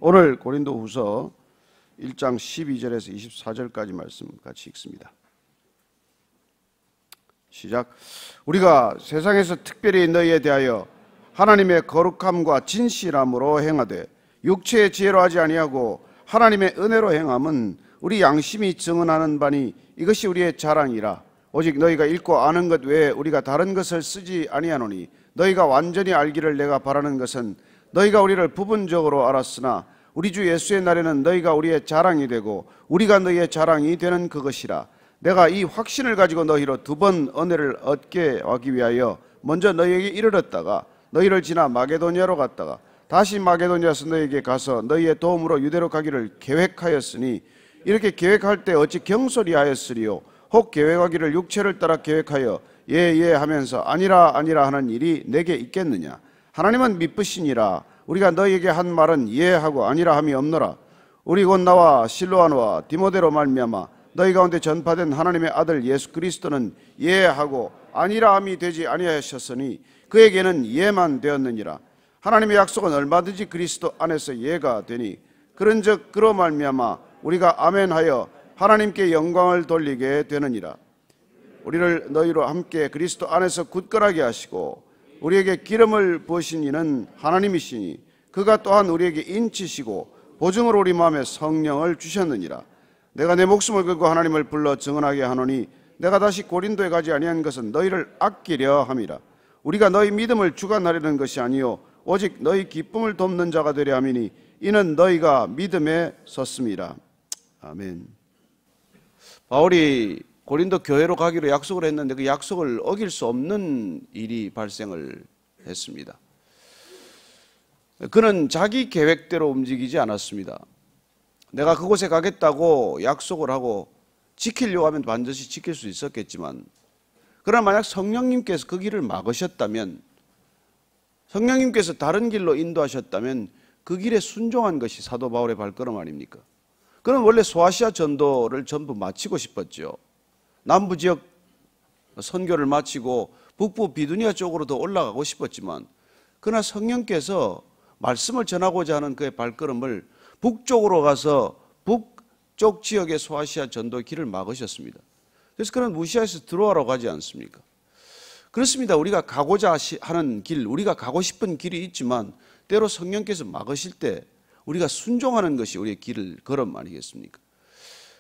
오늘 고린도후서 1장 12절에서 24절까지 말씀 같이 읽습니다. 시작. 우리가 세상에서 특별히 너희에 대하여 하나님의 거룩함과 진실함으로 행하되 육체의 지혜로 하지 아니하고 하나님의 은혜로 행함은 우리 양심이 증언하는 바니 이것이 우리의 자랑이라. 오직 너희가 읽고 아는 것 외에 우리가 다른 것을 쓰지 아니하노니 너희가 완전히 알기를 내가 바라는 것은 너희가 우리를 부분적으로 알았으나 우리 주 예수의 날에는 너희가 우리의 자랑이 되고 우리가 너희의 자랑이 되는 그것이라. 내가 이 확신을 가지고 너희로 두 번 은혜를 얻게 하기 위하여 먼저 너희에게 이르렀다가 너희를 지나 마게도냐로 갔다가 다시 마게도냐에서 너희에게 가서 너희의 도움으로 유대로 가기를 계획하였으니 이렇게 계획할 때 어찌 경솔히 하였으리요. 혹 계획하기를 육체를 따라 계획하여 예 하면서 아니라 하는 일이 내게 있겠느냐. 하나님은 미쁘시니라. 우리가 너희에게 한 말은 예하고 아니라 함이 없노라. 우리 곧 나와 실로아노와 디모데로 말미암아 너희 가운데 전파된 하나님의 아들 예수 그리스도는 예하고 아니라 함이 되지 아니하셨으니 그에게는 예만 되었느니라. 하나님의 약속은 얼마든지 그리스도 안에서 예가 되니 그런즉 그로 말미암아 우리가 아멘하여 하나님께 영광을 돌리게 되느니라. 우리를 너희로 함께 그리스도 안에서 굳건하게 하시고 우리에게 기름을 부으신 이는 하나님이시니 그가 또한 우리에게 인치시고 보증으로 우리 마음에 성령을 주셨느니라. 내가 내 목숨을 걸고 하나님을 불러 증언하게 하노니 내가 다시 고린도에 가지 아니한 것은 너희를 아끼려 함이라. 우리가 너희 믿음을 주관하려는 것이 아니요 오직 너희 기쁨을 돕는 자가 되려 함이니 이는 너희가 믿음에 섰음이라. 아멘. 바울이 고린도 교회로 가기로 약속을 했는데 그 약속을 어길 수 없는 일이 발생을 했습니다. 그는 자기 계획대로 움직이지 않았습니다. 내가 그곳에 가겠다고 약속을 하고 지키려고 하면 반드시 지킬 수 있었겠지만 그러나 만약 성령님께서 그 길을 막으셨다면, 성령님께서 다른 길로 인도하셨다면 그 길에 순종한 것이 사도 바울의 발걸음 아닙니까? 그는 원래 소아시아 전도를 전부 마치고 싶었죠. 남부 지역 선교를 마치고 북부 비두니아 쪽으로 더 올라가고 싶었지만 그러나 성령께서 말씀을 전하고자 하는 그의 발걸음을 북쪽으로 가서 북쪽 지역의 소아시아 전도 길을 막으셨습니다. 그래서 그는 무시해서 들어와라고 하지 않습니까? 그렇습니다. 우리가 가고자 하는 길, 우리가 가고 싶은 길이 있지만 때로 성령께서 막으실 때 우리가 순종하는 것이 우리의 길을 걸음 아니겠습니까?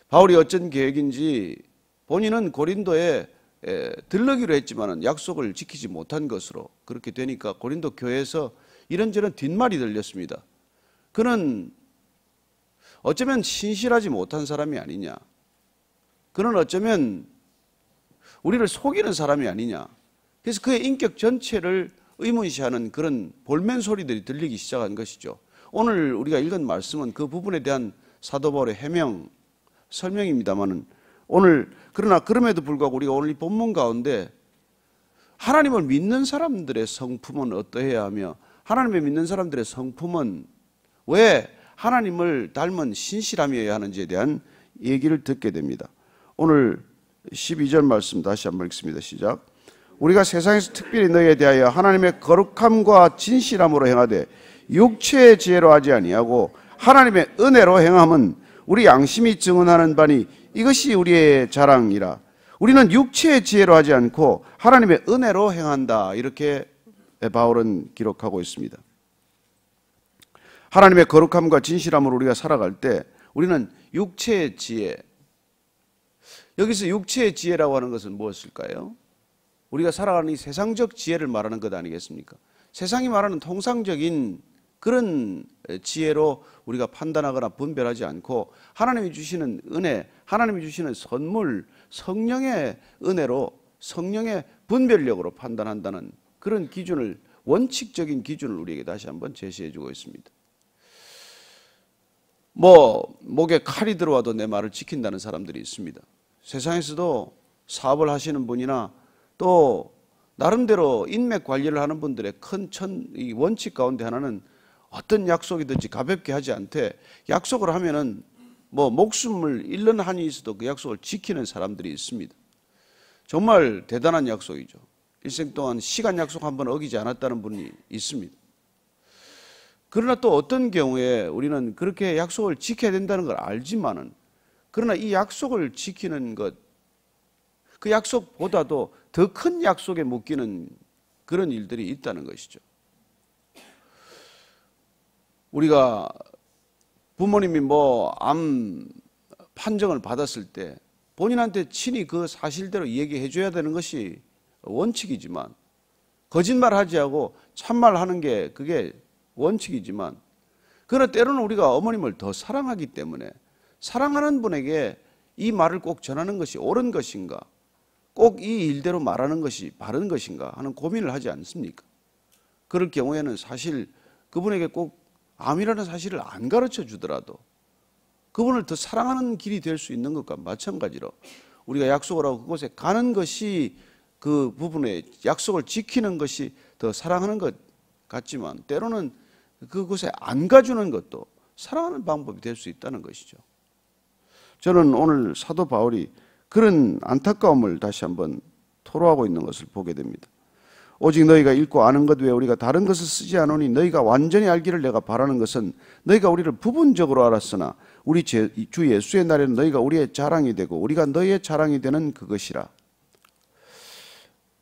바울이 어쩐 계획인지 본인은 고린도에 들르기로 했지만 약속을 지키지 못한 것으로 그렇게 되니까 고린도 교회에서 이런저런 뒷말이 들렸습니다. 그는 어쩌면 신실하지 못한 사람이 아니냐, 그는 어쩌면 우리를 속이는 사람이 아니냐, 그래서 그의 인격 전체를 의문시하는 그런 볼멘 소리들이 들리기 시작한 것이죠. 오늘 우리가 읽은 말씀은 그 부분에 대한 사도 바울의 해명, 설명입니다만은 오늘 그러나 그럼에도 불구하고 우리가 오늘 이 본문 가운데 하나님을 믿는 사람들의 성품은 어떠해야 하며 하나님을 믿는 사람들의 성품은 왜 하나님을 닮은 신실함이어야 하는지에 대한 얘기를 듣게 됩니다. 오늘 12절 말씀 다시 한번 읽습니다. 시작. 우리가 세상에서 특별히 너희에 대하여 하나님의 거룩함과 진실함으로 행하되 육체의 지혜로 하지 아니하고 하나님의 은혜로 행함은 우리 양심이 증언하는 바니 이것이 우리의 자랑이라. 우리는 육체의 지혜로 하지 않고 하나님의 은혜로 행한다. 이렇게 바울은 기록하고 있습니다. 하나님의 거룩함과 진실함으로 우리가 살아갈 때 우리는 육체의 지혜, 여기서 육체의 지혜라고 하는 것은 무엇일까요? 우리가 살아가는 이 세상적 지혜를 말하는 것 아니겠습니까? 세상이 말하는 통상적인 그런 지혜로 우리가 판단하거나 분별하지 않고 하나님이 주시는 은혜, 하나님이 주시는 선물, 성령의 은혜로 성령의 분별력으로 판단한다는 그런 기준을, 원칙적인 기준을 우리에게 다시 한번 제시해 주고 있습니다. 목에 칼이 들어와도 내 말을 지킨다는 사람들이 있습니다. 세상에서도 사업을 하시는 분이나 또 나름대로 인맥 관리를 하는 분들의 큰 원칙 가운데 하나는 어떤 약속이든지 가볍게 하지 않되 약속을 하면은 목숨을 잃는 한이 있어도 그 약속을 지키는 사람들이 있습니다. 정말 대단한 약속이죠. 일생 동안 시간 약속 한번 어기지 않았다는 분이 있습니다. 그러나 또 어떤 경우에 우리는 그렇게 약속을 지켜야 된다는 걸 알지만은, 그러나 이 약속을 지키는 것, 그 약속보다도 더 큰 약속에 묶이는 그런 일들이 있다는 것이죠. 우리가 부모님이 암 판정을 받았을 때 본인한테 친히 그 사실대로 얘기해 줘야 되는 것이 원칙이지만, 거짓말하지 않고 참말하는 게 그게 원칙이지만, 그러나 때로는 우리가 어머님을 더 사랑하기 때문에 사랑하는 분에게 이 말을 꼭 전하는 것이 옳은 것인가, 꼭 이 일대로 말하는 것이 바른 것인가 하는 고민을 하지 않습니까? 그럴 경우에는 사실 그분에게 꼭 암이라는 사실을 안 가르쳐 주더라도 그분을 더 사랑하는 길이 될 수 있는 것과 마찬가지로, 우리가 약속을 하고 그곳에 가는 것이, 그 부분에 약속을 지키는 것이 더 사랑하는 것 같지만, 때로는 그곳에 안 가주는 것도 사랑하는 방법이 될 수 있다는 것이죠. 저는 오늘 사도 바울이 그런 안타까움을 다시 한번 토로하고 있는 것을 보게 됩니다. 오직 너희가 읽고 아는 것 외에 우리가 다른 것을 쓰지 않으니 너희가 완전히 알기를 내가 바라는 것은, 너희가 우리를 부분적으로 알았으나 우리 주 예수의 날에는 너희가 우리의 자랑이 되고 우리가 너희의 자랑이 되는 그것이라.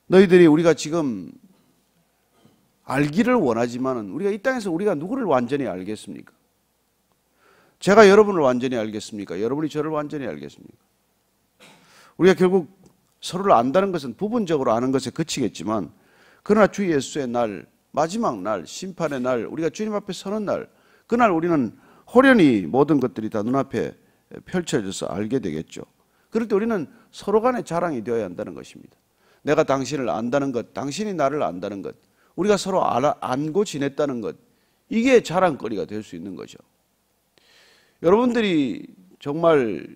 너희들이 우리가 지금 알기를 원하지만은, 우리가 이 땅에서 우리가 누구를 완전히 알겠습니까? 제가 여러분을 완전히 알겠습니까? 여러분이 저를 완전히 알겠습니까? 우리가 결국 서로를 안다는 것은 부분적으로 아는 것에 그치겠지만, 그러나 주 예수의 날, 마지막 날, 심판의 날, 우리가 주님 앞에 서는 날, 그날 우리는 호련히 모든 것들이 다 눈앞에 펼쳐져서 알게 되겠죠. 그럴 때 우리는 서로 간에 자랑이 되어야 한다는 것입니다. 내가 당신을 안다는 것, 당신이 나를 안다는 것, 우리가 서로 안고 지냈다는 것, 이게 자랑거리가 될 수 있는 거죠. 여러분들이 정말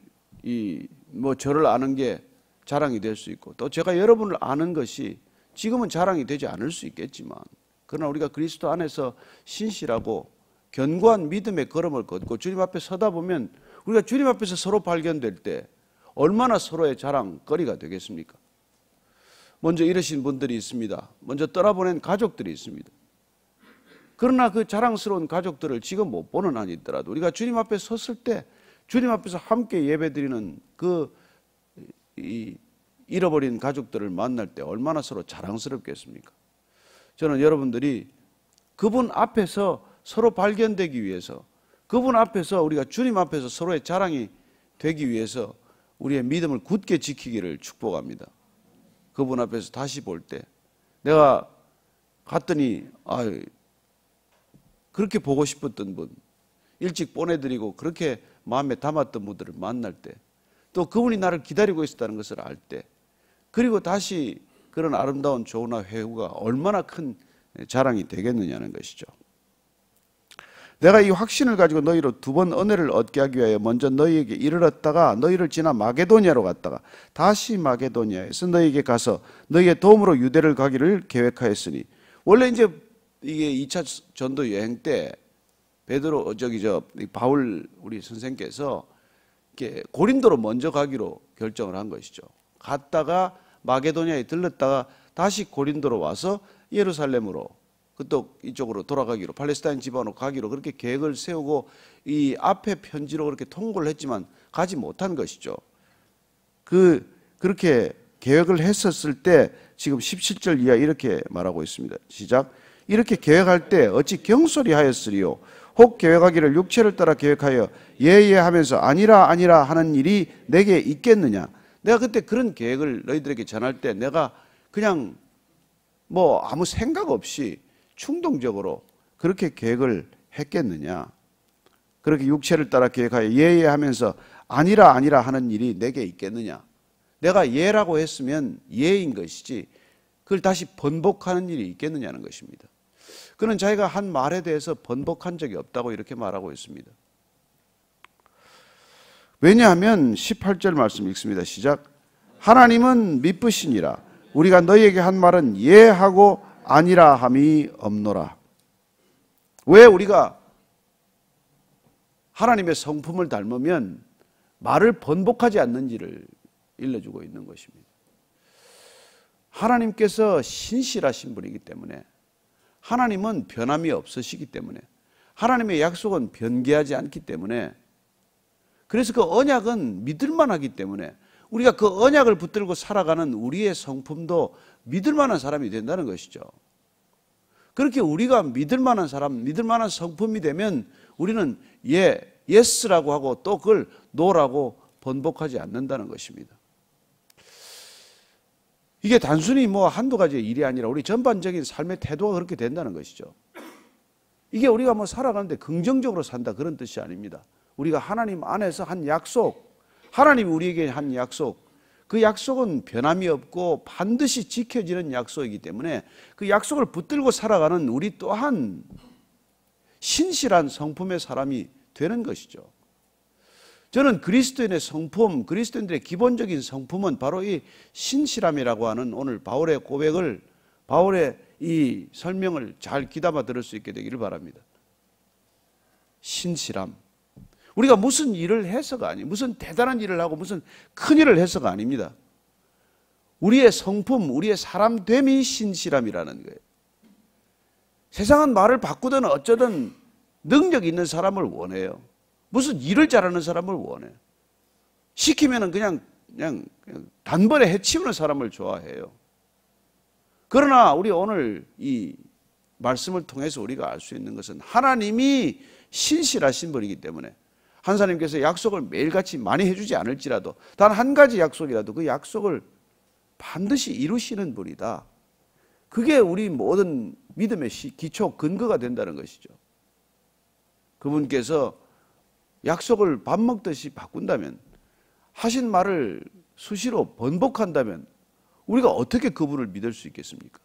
저를 아는 게 자랑이 될 수 있고, 또 제가 여러분을 아는 것이 지금은 자랑이 되지 않을 수 있겠지만, 그러나 우리가 그리스도 안에서 신실하고 견고한 믿음의 걸음을 걷고 주님 앞에 서다 보면, 우리가 주님 앞에서 서로 발견될 때 얼마나 서로의 자랑거리가 되겠습니까? 먼저 이러신 분들이 있습니다. 먼저 떠나보낸 가족들이 있습니다. 그러나 그 자랑스러운 가족들을 지금 못 보는 한이 있더라도, 우리가 주님 앞에 섰을 때 주님 앞에서 함께 예배드리는 잃어버린 가족들을 만날 때 얼마나 서로 자랑스럽겠습니까? 저는 여러분들이 그분 앞에서 서로 발견되기 위해서, 그분 앞에서 우리가 주님 앞에서 서로의 자랑이 되기 위해서 우리의 믿음을 굳게 지키기를 축복합니다. 그분 앞에서 다시 볼 때 내가 갔더니 그렇게 보고 싶었던 분, 일찍 보내드리고 그렇게 마음에 담았던 분들을 만날 때, 또 그분이 나를 기다리고 있었다는 것을 알 때, 그리고 다시 그런 아름다운 조우나 회유가 얼마나 큰 자랑이 되겠느냐는 것이죠. 내가 이 확신을 가지고 너희로 두 번 은혜를 얻게 하기 위하여 먼저 너희에게 이르렀다가 너희를 지나 마게도니아로 갔다가 다시 마게도니아에서 너희에게 가서 너희의 도움으로 유대를 가기를 계획하였으니, 원래 이제 이게 2차 전도 여행 때 바울 우리 선생께서 이렇게 고린도로 먼저 가기로 결정을 한 것이죠. 갔다가 마게도니아에 들렀다가 다시 고린도로 와서 예루살렘으로, 또 이쪽으로 돌아가기로, 팔레스타인 지방으로 가기로 그렇게 계획을 세우고 이 앞에 편지로 그렇게 통보를 했지만 가지 못한 것이죠. 그렇게 계획을 했었을 때 지금 17절 이하 이렇게 말하고 있습니다. 시작. 이렇게 계획할 때 어찌 경솔히 하였으리요? 혹 계획하기를 육체를 따라 계획하여 예예 하면서 아니라 아니라 하는 일이 내게 있겠느냐? 내가 그때 그런 계획을 너희들에게 전할 때 내가 그냥 아무 생각 없이 충동적으로 그렇게 계획을 했겠느냐? 그렇게 육체를 따라 계획하여 예예 하면서 아니라 아니라 하는 일이 내게 있겠느냐? 내가 예라고 했으면 예인 것이지 그걸 다시 번복하는 일이 있겠느냐는 것입니다. 그는 자기가 한 말에 대해서 번복한 적이 없다고 이렇게 말하고 있습니다. 왜냐하면 18절 말씀 읽습니다. 시작. 하나님은 미쁘시니라. 우리가 너희에게 한 말은 예하고 아니라 함이 없노라. 왜 우리가 하나님의 성품을 닮으면 말을 번복하지 않는지를 일러주고 있는 것입니다. 하나님께서 신실하신 분이기 때문에, 하나님은 변함이 없으시기 때문에, 하나님의 약속은 변개하지 않기 때문에, 그래서 그 언약은 믿을만하기 때문에 우리가 그 언약을 붙들고 살아가는 우리의 성품도 믿을만한 사람이 된다는 것이죠. 그렇게 우리가 믿을만한 사람, 믿을만한 성품이 되면 우리는 예스라고 하고 또 그걸 노라고 번복하지 않는다는 것입니다. 이게 단순히 뭐 한두 가지의 일이 아니라 우리 전반적인 삶의 태도가 그렇게 된다는 것이죠. 이게 우리가 뭐 살아가는데 긍정적으로 산다 그런 뜻이 아닙니다. 우리가 하나님 안에서 한 약속, 하나님이 우리에게 한 약속, 그 약속은 변함이 없고 반드시 지켜지는 약속이기 때문에 그 약속을 붙들고 살아가는 우리 또한 신실한 성품의 사람이 되는 것이죠. 저는 그리스도인의 성품, 그리스도인들의 기본적인 성품은 바로 이 신실함이라고 하는 오늘 바울의 고백을, 바울의 이 설명을 잘 귀담아 들을 수 있게 되기를 바랍니다. 신실함. 우리가 무슨 일을 해서가 아니에요. 무슨 대단한 일을 하고 무슨 큰 일을 해서가 아닙니다. 우리의 성품, 우리의 사람됨이 신실함이라는 거예요. 세상은 말을 바꾸든 어쩌든 능력 있는 사람을 원해요. 무슨 일을 잘하는 사람을 원해요. 시키면은 그냥 단번에 해치우는 사람을 좋아해요. 그러나 우리 오늘 이 말씀을 통해서 우리가 알 수 있는 것은 하나님이 신실하신 분이기 때문에 하나님께서 약속을 매일같이 많이 해주지 않을지라도 단 한 가지 약속이라도 그 약속을 반드시 이루시는 분이다. 그게 우리 모든 믿음의 기초, 근거가 된다는 것이죠. 그분께서 약속을 밥 먹듯이 바꾼다면, 하신 말을 수시로 번복한다면 우리가 어떻게 그분을 믿을 수 있겠습니까?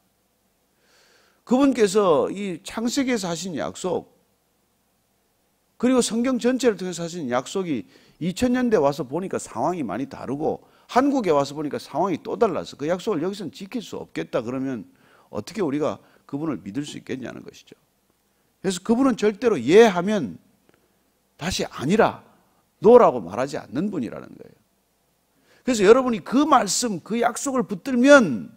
그분께서 이 창세기에서 하신 약속, 그리고 성경 전체를 통해서 하신 약속이 2000년대 와서 보니까 상황이 많이 다르고 한국에 와서 보니까 상황이 또 달라서 그 약속을 여기서는 지킬 수 없겠다 그러면 어떻게 우리가 그분을 믿을 수 있겠냐는 것이죠. 그래서 그분은 절대로 예 하면 다시 아니라 노라고 말하지 않는 분이라는 거예요. 그래서 여러분이 그 말씀, 그 약속을 붙들면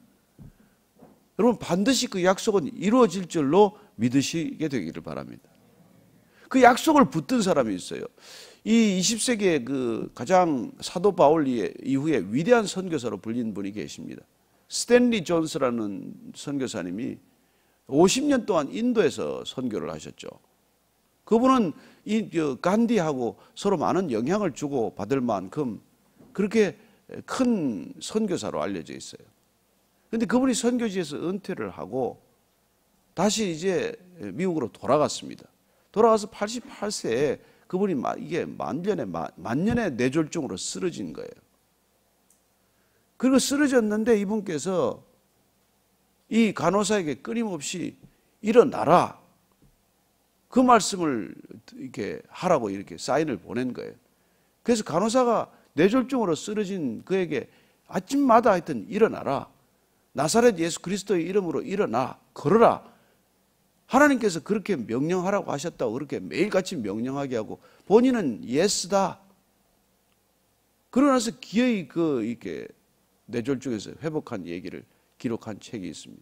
여러분 반드시 그 약속은 이루어질 줄로 믿으시게 되기를 바랍니다. 그 약속을 붙든 사람이 있어요. 이 20세기의 그 가장 사도 바울 이후에 위대한 선교사로 불린 분이 계십니다. 스탠리 존스라는 선교사님이 50년 동안 인도에서 선교를 하셨죠. 그분은 이 간디하고 서로 많은 영향을 주고 받을 만큼 그렇게 큰 선교사로 알려져 있어요. 그런데 그분이 선교지에서 은퇴를 하고 다시 이제 미국으로 돌아갔습니다. 돌아가서 88세에 그분이 이게 만년의 뇌졸중으로 쓰러진 거예요. 그리고 쓰러졌는데 이분께서 이 간호사에게 끊임없이 일어나라, 그 말씀을 이렇게 하라고 이렇게 사인을 보낸 거예요. 그래서 간호사가 뇌졸중으로 쓰러진 그에게 아침마다 하여튼 일어나라, 나사렛 예수 그리스도의 이름으로 일어나 걸어라, 하나님께서 그렇게 명령하라고 하셨다고 그렇게 매일같이 명령하게 하고 본인은 예스다. 그러고 나서 기어이 이렇게 뇌졸중에서 회복한 얘기를 기록한 책이 있습니다.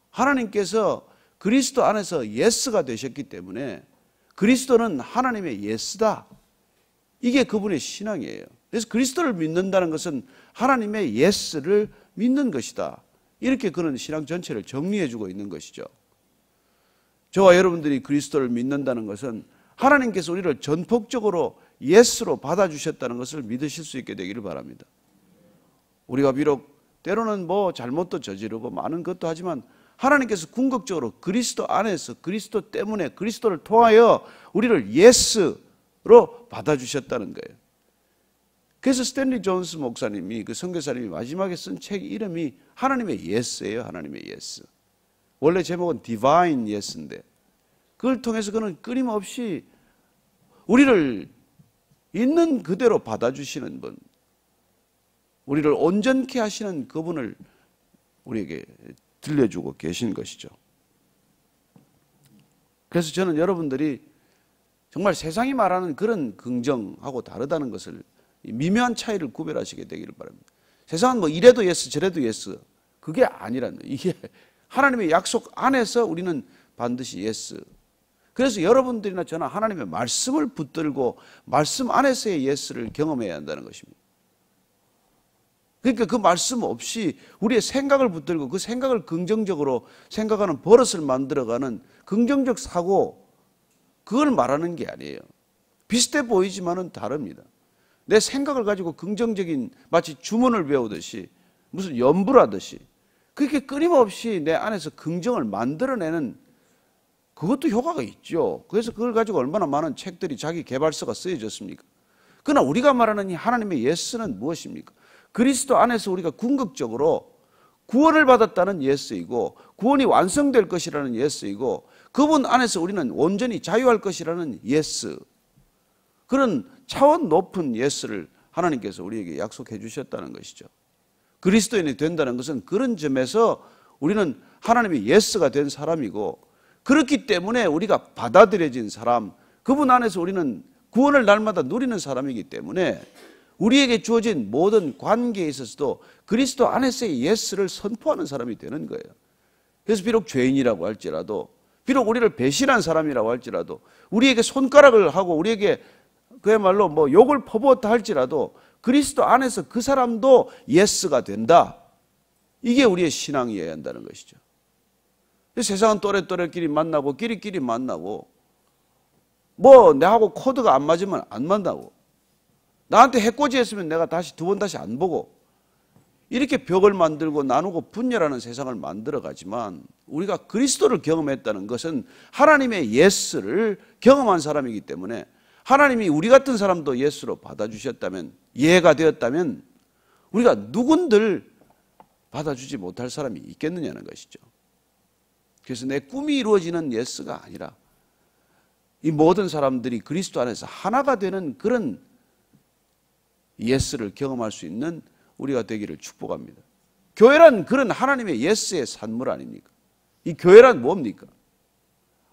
하나님께서 그리스도 안에서 예스가 되셨기 때문에 그리스도는 하나님의 예스다. 이게 그분의 신앙이에요. 그래서 그리스도를 믿는다는 것은 하나님의 예스를 믿는 것이다. 이렇게 그는 신앙 전체를 정리해주고 있는 것이죠. 저와 여러분들이 그리스도를 믿는다는 것은 하나님께서 우리를 전폭적으로 예스로 받아주셨다는 것을 믿으실 수 있게 되기를 바랍니다. 우리가 비록 때로는 뭐 잘못도 저지르고 많은 것도 하지만 하나님께서 궁극적으로 그리스도 안에서 그리스도 때문에 그리스도를 통하여 우리를 예스로 받아주셨다는 거예요. 그래서 스탠리 존스 목사님이, 그 선교사님이 마지막에 쓴 책 이름이 하나님의 예스예요. 하나님의 예스. 원래 제목은 디바인 예스인데 그걸 통해서 그는 끊임없이 우리를 있는 그대로 받아주시는 분, 우리를 온전케 하시는 그분을 우리에게 들려주고 계신 것이죠. 그래서 저는 여러분들이 정말 세상이 말하는 그런 긍정하고 다르다는 것을, 미묘한 차이를 구별하시게 되기를 바랍니다. 세상은 뭐 이래도 예스 저래도 예스, 그게 아니라는 거예요. 이게 하나님의 약속 안에서 우리는 반드시 예스. 그래서 여러분들이나 저나 하나님의 말씀을 붙들고 말씀 안에서의 예스를 경험해야 한다는 것입니다. 그러니까 그 말씀 없이 우리의 생각을 붙들고 그 생각을 긍정적으로 생각하는 버릇을 만들어가는 긍정적 사고, 그걸 말하는 게 아니에요. 비슷해 보이지만은 다릅니다. 내 생각을 가지고 긍정적인, 마치 주문을 외우듯이 무슨 연부를 하듯이 그렇게 끊임없이 내 안에서 긍정을 만들어내는, 그것도 효과가 있죠. 그래서 그걸 가지고 얼마나 많은 책들이, 자기 개발서가 쓰여졌습니까? 그러나 우리가 말하는 이 하나님의 예스는 무엇입니까? 그리스도 안에서 우리가 궁극적으로 구원을 받았다는 예스이고, 구원이 완성될 것이라는 예스이고, 그분 안에서 우리는 온전히 자유할 것이라는 예스, 그런 차원 높은 예스를 하나님께서 우리에게 약속해 주셨다는 것이죠. 그리스도인이 된다는 것은 그런 점에서 우리는 하나님의 예스가 된 사람이고, 그렇기 때문에 우리가 받아들여진 사람, 그분 안에서 우리는 구원을 날마다 누리는 사람이기 때문에 우리에게 주어진 모든 관계에 있어서도 그리스도 안에서의 예스를 선포하는 사람이 되는 거예요. 그래서 비록 죄인이라고 할지라도, 비록 우리를 배신한 사람이라고 할지라도, 우리에게 손가락을 하고 우리에게 그야말로 뭐 욕을 퍼부었다 할지라도 그리스도 안에서 그 사람도 예스가 된다. 이게 우리의 신앙이어야 한다는 것이죠. 세상은 또래끼리 만나고 끼리끼리 만나고, 뭐 내하고 코드가 안 맞으면 안 만나고, 나한테 해코지 했으면 내가 두 번 다시 안 보고, 이렇게 벽을 만들고 나누고 분열하는 세상을 만들어가지만, 우리가 그리스도를 경험했다는 것은 하나님의 예스를 경험한 사람이기 때문에, 하나님이 우리 같은 사람도 예수로 받아주셨다면, 이해가 되었다면 우리가 누군들 받아주지 못할 사람이 있겠느냐는 것이죠. 그래서 내 꿈이 이루어지는 예스가 아니라 이 모든 사람들이 그리스도 안에서 하나가 되는 그런 예스를 경험할 수 있는 우리가 되기를 축복합니다. 교회란 그런 하나님의 예스의 산물 아닙니까? 이 교회란 뭡니까?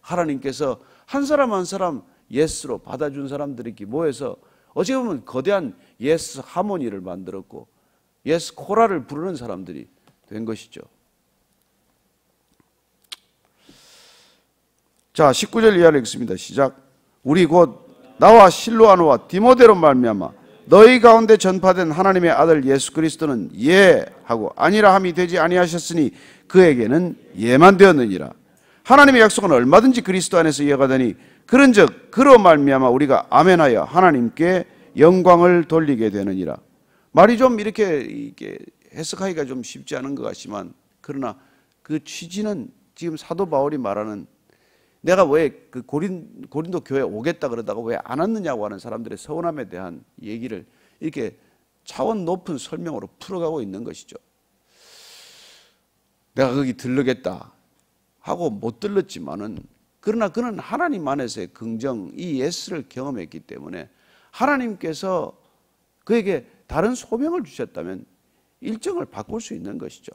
하나님께서 한 사람 한 사람 예스로 받아준 사람들이 모여서 어찌 보면 거대한 예스 하모니를 만들었고 예스 코라를 부르는 사람들이 된 것이죠. 자, 19절 이하를 읽습니다. 시작. 우리 곧 나와 실로아노와 디모데로 말미암아 너희 가운데 전파된 하나님의 아들 예수 그리스도는 예 하고 아니라 함이 되지 아니하셨으니 그에게는 예만 되었느니라. 하나님의 약속은 얼마든지 그리스도 안에서 예가 되니 그런즉 그로 말미암아 우리가 아멘하여 하나님께 영광을 돌리게 되느니라. 말이 좀 이렇게 해석하기가 좀 쉽지 않은 것 같지만, 그러나 그 취지는 지금 사도 바울이 말하는, 내가 왜 그 고린도 교회에 오겠다 그러다가 왜 안 왔느냐고 하는 사람들의 서운함에 대한 얘기를 이렇게 차원 높은 설명으로 풀어가고 있는 것이죠. 내가 거기 들르겠다 하고 못 들렀지만은, 그러나 그는 하나님 안에서의 긍정, 이 예스를 경험했기 때문에 하나님께서 그에게 다른 소명을 주셨다면 일정을 바꿀 수 있는 것이죠.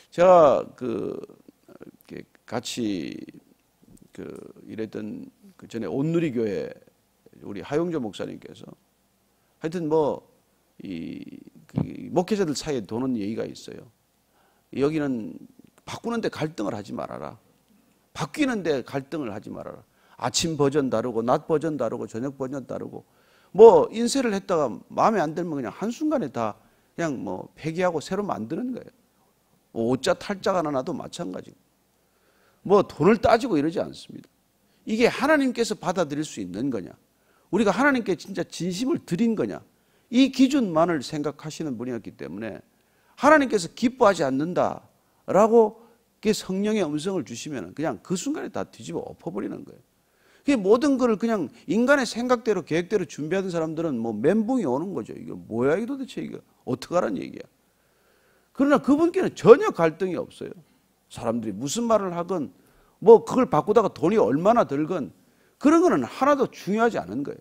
제가 같이 일했던 그 전에 온누리교회 우리 하용조 목사님께서 하여튼 목회자들 사이에 도는 얘기가 있어요. 여기는 바꾸는데 갈등을 하지 말아라. 바뀌는데 갈등을 하지 말아라. 아침 버전 다르고 낮 버전 다르고 저녁 버전 다르고, 뭐 인쇄를 했다가 마음에 안 들면 그냥 한순간에 다 그냥 폐기하고 새로 만드는 거예요. 오자 탈자가 하나 나도 마찬가지고, 돈을 따지고 이러지 않습니다. 이게 하나님께서 받아들일 수 있는 거냐, 우리가 하나님께 진짜 진심을 드린 거냐, 이 기준만을 생각하시는 분이었기 때문에 하나님께서 기뻐하지 않는다라고 성령의 음성을 주시면 그냥 그 순간에 다 뒤집어 엎어버리는 거예요. 모든 것을 그냥 인간의 생각대로 계획대로 준비하던 사람들은 멘붕이 오는 거죠. 이거 뭐야, 이거 도대체 이거 어떡하라는 얘기야. 그러나 그분께는 전혀 갈등이 없어요. 사람들이 무슨 말을 하건 그걸 바꾸다가 돈이 얼마나 들건 그런 거는 하나도 중요하지 않은 거예요.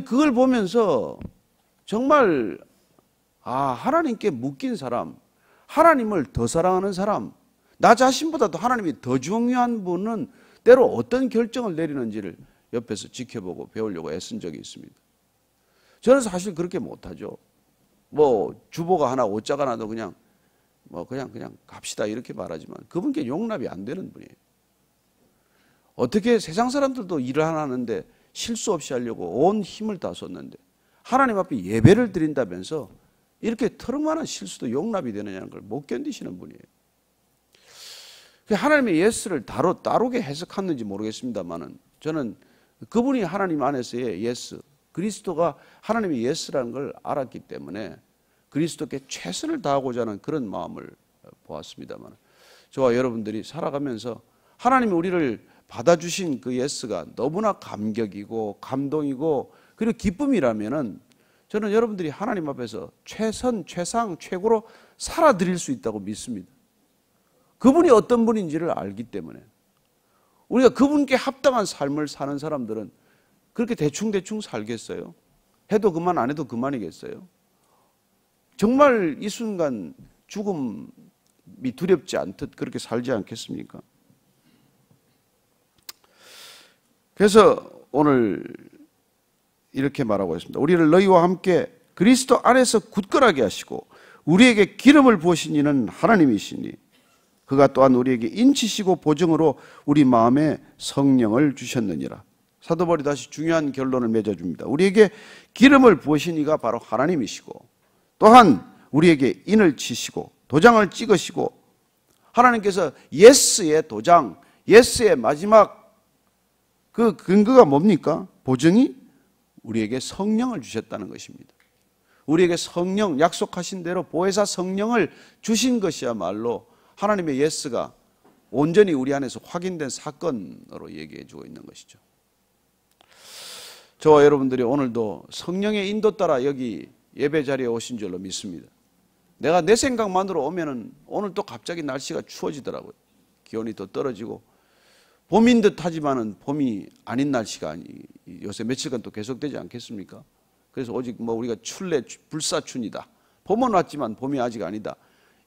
그걸 보면서 정말 하나님께 묶인 사람, 하나님을 더 사랑하는 사람, 나 자신보다도 하나님이 더 중요한 분은 때로 어떤 결정을 내리는지를 옆에서 지켜보고 배우려고 애쓴 적이 있습니다. 저는 사실 그렇게 못하죠. 주보가 하나 오자가 나도 그냥 갑시다 이렇게 말하지만 그분께 용납이 안 되는 분이에요. 어떻게 세상 사람들도 일을 하는데 실수 없이 하려고 온 힘을 다 쏟는데 하나님 앞에 예배를 드린다면서 이렇게 털어만한 실수도 용납이 되느냐는 걸 못 견디시는 분이에요. 하나님의 예스를 다르게 해석했는지 모르겠습니다만은 저는 그분이 하나님 안에서의 예스, 그리스도가 하나님의 예스라는 걸 알았기 때문에 그리스도께 최선을 다하고자 하는 그런 마음을 보았습니다만, 저와 여러분들이 살아가면서 하나님이 우리를 받아주신 그 예스가 너무나 감격이고 감동이고 그리고 기쁨이라면은 저는 여러분들이 하나님 앞에서 최선, 최상, 최고로 살아드릴 수 있다고 믿습니다. 그분이 어떤 분인지를 알기 때문에 우리가 그분께 합당한 삶을 사는 사람들은 그렇게 대충 살겠어요? 해도 그만 안 해도 그만이겠어요? 정말 이 순간 죽음이 두렵지 않듯 그렇게 살지 않겠습니까? 그래서 오늘 이렇게 말하고 있습니다. 우리를 너희와 함께 그리스도 안에서 굳건하게 하시고 우리에게 기름을 부으신 이는 하나님이시니 그가 또한 우리에게 인치시고 보증으로 우리 마음에 성령을 주셨느니라. 사도 바울이 다시 중요한 결론을 맺어줍니다. 우리에게 기름을 부으신 이가 바로 하나님이시고 또한 우리에게 인을 치시고 도장을 찍으시고 하나님께서 예스의 도장, 예스의 마지막 그 근거가 뭡니까? 보증이 우리에게 성령을 주셨다는 것입니다. 우리에게 성령, 약속하신 대로 보혜사 성령을 주신 것이야말로 하나님의 예스가 온전히 우리 안에서 확인된 사건으로 얘기해 주고 있는 것이죠. 저와 여러분들이 오늘도 성령의 인도 따라 여기 예배 자리에 오신 줄로 믿습니다. 내가 내 생각만으로 오면은 오늘 또 갑자기 날씨가 추워지더라고요. 기온이 더 떨어지고 봄인 듯 하지만은 봄이 아닌 날씨가 요새 며칠간 또 계속되지 않겠습니까? 그래서 오직 우리가 출래 불사춘이다. 봄은 왔지만 봄이 아직 아니다.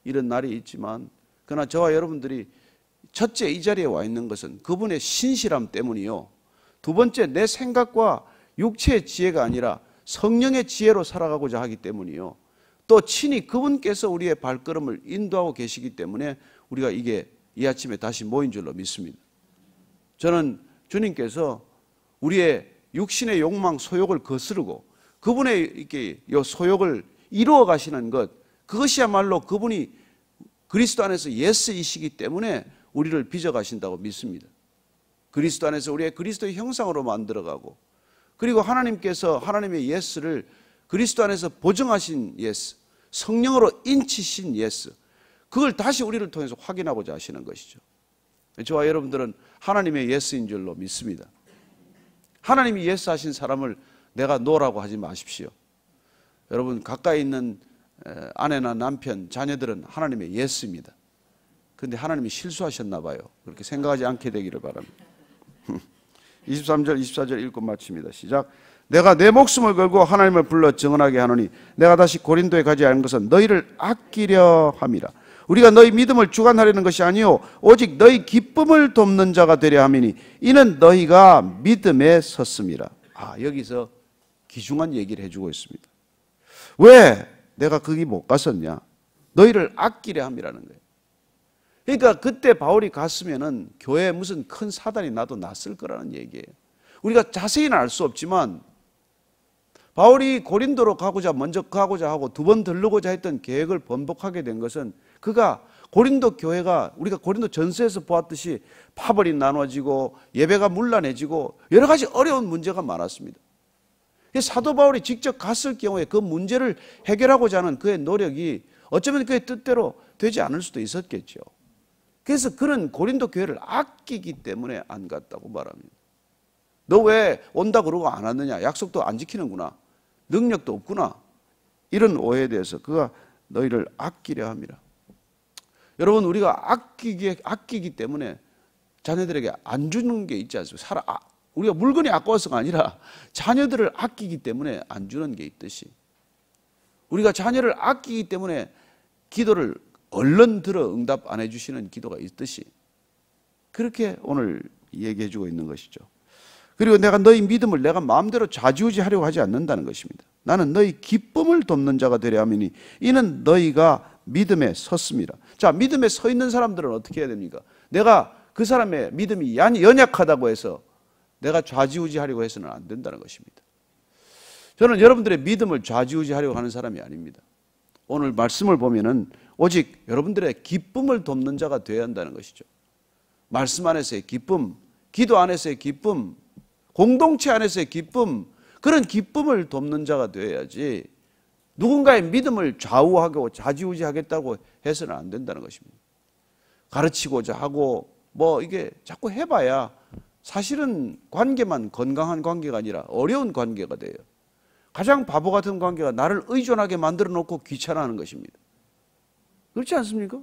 이런 날이 있지만 그러나 저와 여러분들이 첫째 이 자리에 와 있는 것은 그분의 신실함 때문이요. 두 번째 내 생각과 육체의 지혜가 아니라 성령의 지혜로 살아가고자 하기 때문이요. 또 친히 그분께서 우리의 발걸음을 인도하고 계시기 때문에 우리가 이게 이 아침에 다시 모인 줄로 믿습니다. 저는 주님께서 우리의 육신의 욕망, 소욕을 거스르고 그분의 이렇게 이 소욕을 이루어 가시는 것, 그것이야말로 그분이 그리스도 안에서 예스이시기 때문에 우리를 빚어 가신다고 믿습니다. 그리스도 안에서 우리의 그리스도의 형상으로 만들어가고 그리고 하나님께서 하나님의 예스를 그리스도 안에서 보증하신 예스, 성령으로 인치신 예스, 그걸 다시 우리를 통해서 확인하고자 하시는 것이죠. 저와 여러분들은 하나님의 예스인 줄로 믿습니다. 하나님이 예스하신 사람을 내가 노라고 하지 마십시오. 여러분 가까이 있는 아내나 남편, 자녀들은 하나님의 예스입니다. 그런데 하나님이 실수하셨나 봐요. 그렇게 생각하지 않게 되기를 바랍니다. 23절, 24절 읽고 마칩니다. 시작. 내가 내 목숨을 걸고 하나님을 불러 증언하게 하노니 내가 다시 고린도에 가지 않은 것은 너희를 아끼려 함이라. 우리가 너희 믿음을 주관하려는 것이 아니요 오직 너희 기쁨을 돕는 자가 되려 함이니 이는 너희가 믿음에 섰음이라. 여기서 귀중한 얘기를 해주고 있습니다. 왜 내가 거기 못 갔었냐? 너희를 아끼려 함이라는 거예요. 그러니까 그때 바울이 갔으면은 교회에 무슨 큰 사단이 나도 났을 거라는 얘기예요. 우리가 자세히는 알 수 없지만 바울이 고린도로 먼저 가고자 하고 두 번 들르고자 했던 계획을 번복하게 된 것은 그가 고린도 교회가 우리가 고린도 전서에서 보았듯이 파벌이 나눠지고 예배가 문란해지고 여러 가지 어려운 문제가 많았습니다. 사도 바울이 직접 갔을 경우에 그 문제를 해결하고자 하는 그의 노력이 어쩌면 그의 뜻대로 되지 않을 수도 있었겠죠. 그래서 그는 고린도 교회를 아끼기 때문에 안 갔다고 말합니다. 너 왜 온다 그러고 안 왔느냐? 약속도 안 지키는구나. 능력도 없구나. 이런 오해에 대해서 그가 너희를 아끼려 함이라. 여러분 우리가 아끼기 때문에 자녀들에게 안 주는 게 있지 않습니까? 우리가 물건이 아까워서가 아니라 자녀들을 아끼기 때문에 안 주는 게 있듯이 우리가 자녀를 아끼기 때문에 기도를 얼른 들어 응답 안 해주시는 기도가 있듯이 그렇게 오늘 얘기해 주고 있는 것이죠. 그리고 내가 너희 믿음을 내가 마음대로 좌지우지하려고 하지 않는다는 것입니다. 나는 너희 기쁨을 돕는 자가 되려 함이니 이는 너희가 믿음에 섰습니다. 자, 믿음에 서 있는 사람들은 어떻게 해야 됩니까? 내가 그 사람의 믿음이 연약하다고 해서 내가 좌지우지하려고 해서는 안 된다는 것입니다. 저는 여러분들의 믿음을 좌지우지하려고 하는 사람이 아닙니다. 오늘 말씀을 보면은 오직 여러분들의 기쁨을 돕는 자가 되어야 한다는 것이죠. 말씀 안에서의 기쁨, 기도 안에서의 기쁨, 공동체 안에서의 기쁨, 그런 기쁨을 돕는 자가 되어야지 누군가의 믿음을 좌우하고 좌지우지하겠다고 해서는 안 된다는 것입니다. 가르치고자 하고 이게 자꾸 해봐야 사실은 관계만 건강한 관계가 아니라 어려운 관계가 돼요. 가장 바보 같은 관계가 나를 의존하게 만들어 놓고 귀찮아하는 것입니다. 그렇지 않습니까?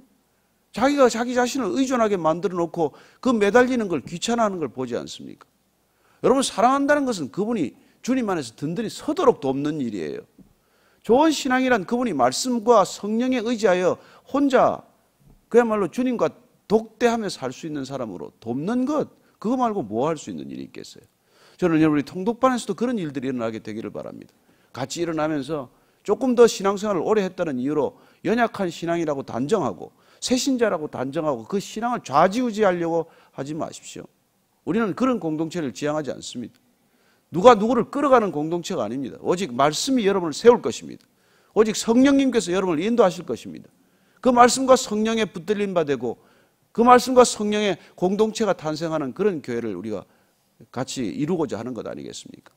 자기가 자기 자신을 의존하게 만들어 놓고 그 매달리는 걸 귀찮아하는 걸 보지 않습니까? 여러분, 사랑한다는 것은 그분이 주님 안에서 든든히 서도록 돕는 일이에요. 좋은 신앙이란 그분이 말씀과 성령에 의지하여 혼자 그야말로 주님과 독대하며 살 수 있는 사람으로 돕는 것, 그거 말고 뭐 할 수 있는 일이 있겠어요? 저는 여러분이 통독반에서도 그런 일들이 일어나게 되기를 바랍니다. 같이 일어나면서 조금 더 신앙생활을 오래 했다는 이유로 연약한 신앙이라고 단정하고 새신자라고 단정하고 그 신앙을 좌지우지하려고 하지 마십시오. 우리는 그런 공동체를 지향하지 않습니다. 누가 누구를 끌어가는 공동체가 아닙니다. 오직 말씀이 여러분을 세울 것입니다. 오직 성령님께서 여러분을 인도하실 것입니다. 그 말씀과 성령에 붙들림 바 되고 그 말씀과 성령의 공동체가 탄생하는 그런 교회를 우리가 같이 이루고자 하는 것 아니겠습니까?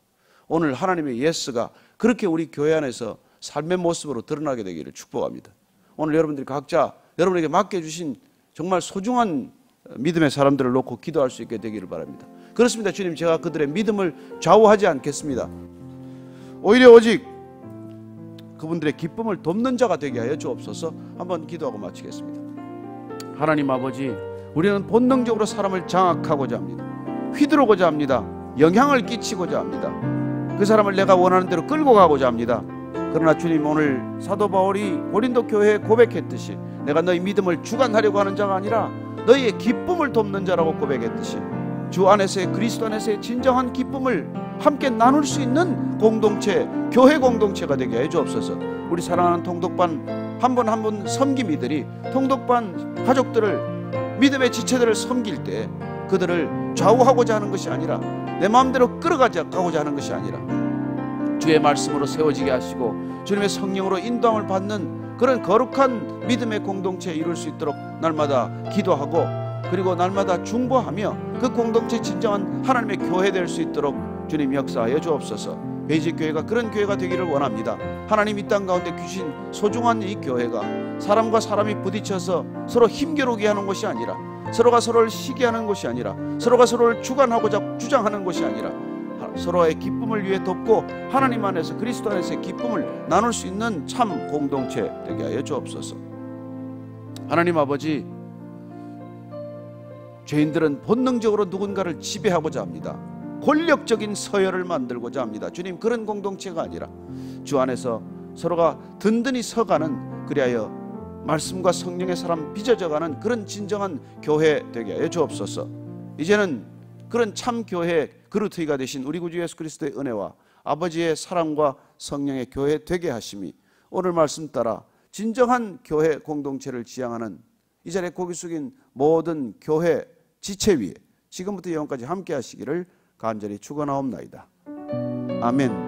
오늘 하나님의 예스가 그렇게 우리 교회 안에서 삶의 모습으로 드러나게 되기를 축복합니다. 오늘 여러분들이 각자 여러분에게 맡겨주신 정말 소중한 믿음의 사람들을 놓고 기도할 수 있게 되기를 바랍니다. 그렇습니다. 주님, 제가 그들의 믿음을 좌우하지 않겠습니다. 오히려 오직 그분들의 기쁨을 돕는 자가 되게 하여 주옵소서. 한번 기도하고 마치겠습니다. 하나님 아버지, 우리는 본능적으로 사람을 장악하고자 합니다. 휘두르고자 합니다. 영향을 끼치고자 합니다. 그 사람을 내가 원하는 대로 끌고 가고자 합니다. 그러나 주님, 오늘 사도 바울이 고린도 교회에 고백했듯이 내가 너희 믿음을 주관하려고 하는 자가 아니라 너희의 기쁨을 돕는 자라고 고백했듯이 주 안에서의 그리스도 안에서의 진정한 기쁨을 함께 나눌 수 있는 공동체, 교회 공동체가 되게 해 주옵소서. 우리 사랑하는 통독반 한 분 한 분 섬김이들이 통독반 가족들을, 믿음의 지체들을 섬길 때 그들을 좌우하고자 하는 것이 아니라 내 마음대로 끌어가고자 하는 것이 아니라 주의 말씀으로 세워지게 하시고 주님의 성령으로 인도함을 받는 그런 거룩한 믿음의 공동체에 이룰 수 있도록 날마다 기도하고 그리고 날마다 중보하며 그 공동체 진정한 하나님의 교회 될 수 있도록 주님 역사하여 주옵소서. 베이직교회가 그런 교회가 되기를 원합니다. 하나님 이 땅 가운데 주신 소중한 이 교회가 사람과 사람이 부딪혀서 서로 힘겨루게 하는 것이 아니라, 서로가 서로를 시기하는 것이 아니라, 서로가 서로를 주관하고자 주장하는 것이 아니라 서로의 기쁨을 위해 돕고 하나님 안에서 그리스도 안에서의 기쁨을 나눌 수 있는 참 공동체 되게 하여 주옵소서. 하나님 아버지, 죄인들은 본능적으로 누군가를 지배하고자 합니다. 권력적인 서열을 만들고자 합니다. 주님, 그런 공동체가 아니라 주 안에서 서로가 든든히 서가는, 그리하여 말씀과 성령의 사람 빚어져가는 그런 진정한 교회 되게 하여 주옵소서. 이제는 그런 참 교회 그루트기가 되신 우리 구주 예수 그리스도의 은혜와 아버지의 사랑과 성령의 교회 되게 하심이 오늘 말씀 따라 진정한 교회 공동체를 지향하는 이 자리에 고개 숙인 모든 교회 지체 위에 지금부터 영원까지 함께 하시기를 간절히 축원하옵나이다. 아멘.